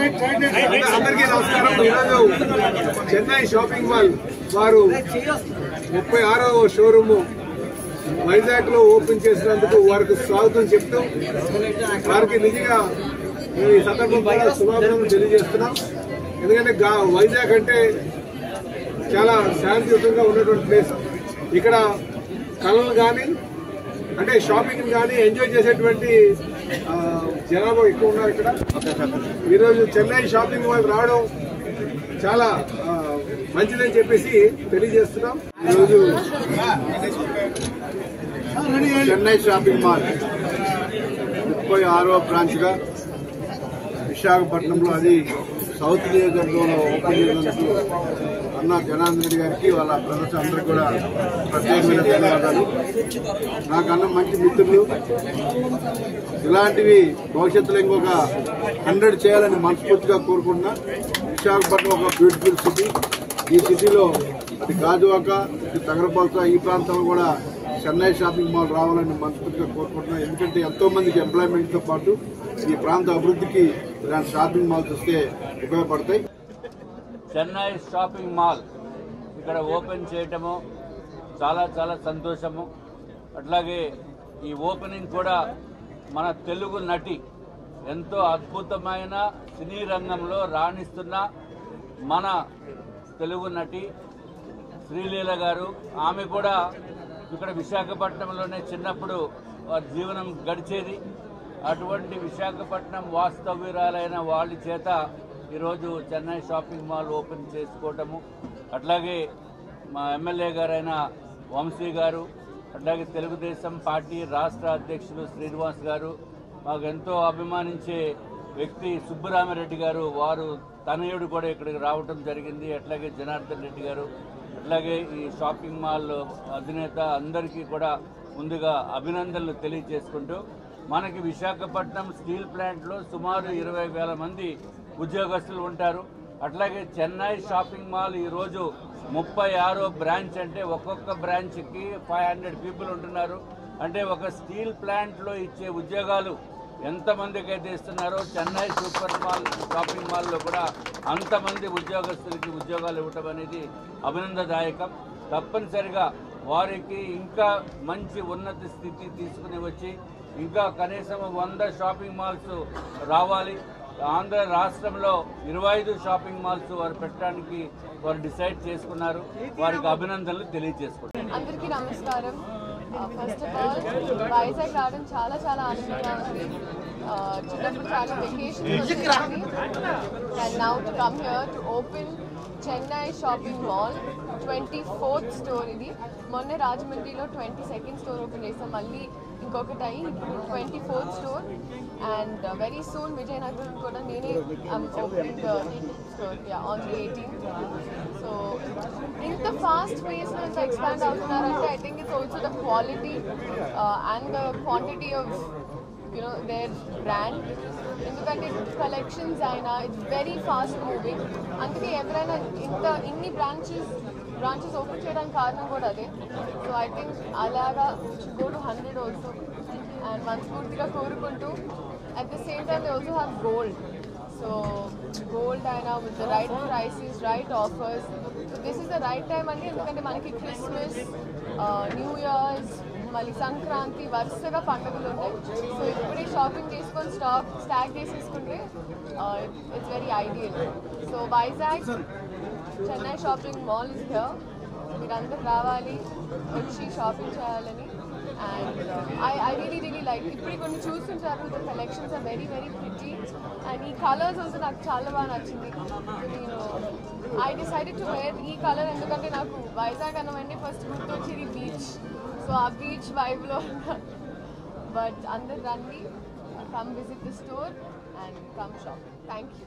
అందరికీ నమస్కారం. ఈరోజు చెన్నై షాపింగ్ మాల్ వారు 36వ షోరూమ్ వైజాగ్ లో ఓపెన్ చేసినందుకు వారికి స్వాగతం చెప్తూ వారికి నిజంగా ఈ సందర్భంగా శుభాకాంక్షలు తెలియజేస్తున్నాం. ఎందుకంటే వైజాగ్ అంటే చాలా శాంతియుతంగా ఉన్నటువంటి ప్లేస్. ఇక్కడ కళలు కానీ అంటే షాపింగ్ కానీ ఎంజాయ్ చేసేటువంటి జనాభా ఎక్కువ ఉన్నారు. ఇక్కడ ఈరోజు చెన్నై షాపింగ్ మాల్ రావడం చాలా మంచిదని చెప్పేసి తెలియజేస్తున్నాం. ఈరోజు చెన్నై షాపింగ్ మాల్ 36వ బ్రాంచ్ గా విశాఖపట్నంలో, అది సౌత్ నియోజకవర్గంలో ఓపెన్ చేసినందుకు అన్న జనార్దన్ రెడ్డి గారికి, వాళ్ళ బ్రదర్స్ అందరికీ కూడా ప్రత్యేకమైన ధన్యవాదాలు. నాకన్నా మంచి మిత్రులు, ఇలాంటివి భవిష్యత్తులో ఇంకొక 100 చేయాలని మనస్ఫూర్తిగా కోరుకుంటున్నా. విశాఖపట్నం ఒక బ్యూటిఫుల్ సిటీ. ఈ సిటీలో అటు గాజువాక, ఇటు తగరపాలెం, ఈ ప్రాంతంలో కూడా చెన్నై షాపింగ్ మాల్ రావాలని మనస్ఫూర్తిగా కోరుకుంటున్నా. ఎందుకంటే ఎంతో మందికి ఎంప్లాయ్మెంట్ తో పాటు ఈ ప్రాంత అభివృద్ధికి ఇలాంటి షాపింగ్ మాల్స్ వస్తే ఉపయోగపడతాయి. చెన్నై షాపింగ్ మాల్ ఇక్కడ ఓపెన్ చేయటము చాలా చాలా సంతోషము. అట్లాగే ఈ ఓపెనింగ్ కూడా మన తెలుగు నటి, ఎంతో అద్భుతమైన సినీ రంగంలో రాణిస్తున్న మన తెలుగు నటి శ్రీలీల గారు. ఆమె కూడా ఇక్కడ విశాఖపట్నంలోనే చిన్నప్పుడు వారి జీవనం గడిచేది. అటువంటి విశాఖపట్నం వాస్తవ్యురాలైన వాళ్ళ చేత ఈరోజు చెన్నై షాపింగ్ మాల్ ఓపెన్ చేసుకోవటము, అట్లాగే మా ఎమ్మెల్యే గారైన వంశీ గారు, అట్లాగే తెలుగుదేశం పార్టీ రాష్ట్ర అధ్యక్షులు శ్రీనివాస్ గారు, మాకు ఎంతో అభిమానించే వ్యక్తి సుబ్బరామిరెడ్డి గారు, వారు తనయుడు కూడా ఇక్కడికి రావటం జరిగింది. అట్లాగే జనార్దన్ రెడ్డి గారు, అట్లాగే ఈ షాపింగ్ మాల్ అధినేత అందరికీ కూడా ముందుగా అభినందనలు తెలియజేసుకుంటూ, మనకి విశాఖపట్నం స్టీల్ ప్లాంట్లో సుమారు 20,000 మంది ఉద్యోగస్తులు ఉంటారు. అట్లాగే చెన్నై షాపింగ్ మాల్ ఈరోజు 36వ బ్రాంచ్, అంటే ఒక్కొక్క బ్రాంచ్కి 500 పీపుల్ ఉంటున్నారు. అంటే ఒక స్టీల్ ప్లాంట్లో ఇచ్చే ఉద్యోగాలు ఎంతమందికి అయితే ఇస్తున్నారో చెన్నై సూపర్ మాల్ షాపింగ్ మాల్లో కూడా అంతమంది ఉద్యోగస్తులకి ఉద్యోగాలు ఇవ్వటం అనేది అభినందనదాయకం. తప్పనిసరిగా వారికి ఇంకా మంచి ఉన్నత స్థితి తీసుకుని వచ్చి ఇంకా కనీసం 100 షాపింగ్ మాల్స్ రావాలి. ఆంధ్ర రాష్ట్రంలో 25 షాపింగ్ మాల్స్ వారు పెట్టడానికి వారు డిసైడ్ చేసుకున్నారు. వారికి అభినందనలు తెలియజేసుకుంటారు. అందరికీ నమస్కారం. ఫస్ట్ ఆఫ్ ఆల్ వైజాగ్ రావడం చాలా చాలా ఆనందంగా ఉంది. చిన్నప్పుడు చాలా vacations and now to come here to open Chennai shopping mall 24th store. ఇది మొన్న రాజమండ్రిలో 22nd స్టోర్ ఓపెన్ చేస్తాం, మళ్ళీ ఇంకొకటి అయ్యి ఇప్పుడు 24th store. And very soon Vizianagaram కూడా నేనే opening store on the 18th. So ఇంత ఫాస్ట్ పేస్లో ఇంత ఎక్స్పాండ్ అవుతున్నారంటే I think it's also the quality and the quantity of their brand. ఎందుకంటే కలెక్షన్స్ అయినా ఇట్స్ వెరీ ఫాస్ట్ మూవింగ్. అందుకే ఎవరైనా ఇన్ని బ్రాంచెస్ ఓపెన్ చేయడానికి కారణం కూడా అదే. సో ఐ థింక్ అలాగా గో టు 100 ఆల్సో. అండ్ మనస్ఫూర్తిగా కోరుకుంటూ at the same time they also have gold. So gold అయినా with the right prices, right offers. So this is the right time అండి. ఎందుకంటే మనకి క్రిస్మస్, న్యూ ఇయర్స్, మళ్ళీ సంక్రాంతి వరుసగా పండుగలు ఉన్నాయి. సో ఇప్పుడే షాపింగ్ చేసుకొని స్టాక్ చేసేసుకుంటే it's very ideal. So Vizag Chennai shopping mall is here. మీరందరూ రావాలి, వచ్చి షాపింగ్ చేయాలని. అండ్ ఐ రియలీ లైక్, ఇప్పుడు కొన్ని చూస్తుంటారు, the collections are very very pretty. And ఈ కలర్స్ ఆల్సో నాకు చాలా బాగా నచ్చింది. నేను ఐ డిసైడెడ్ టు వేర్ ఈ కలర్, ఎందుకంటే నాకు వైజాగ్ అన్నవన్నీ ఫస్ట్ గుర్తొచ్చేది బీచ్. సో ఆ బీచ్ వైబ్లో బట్ అందరు రండి, come visit the store and come shop. Thank you.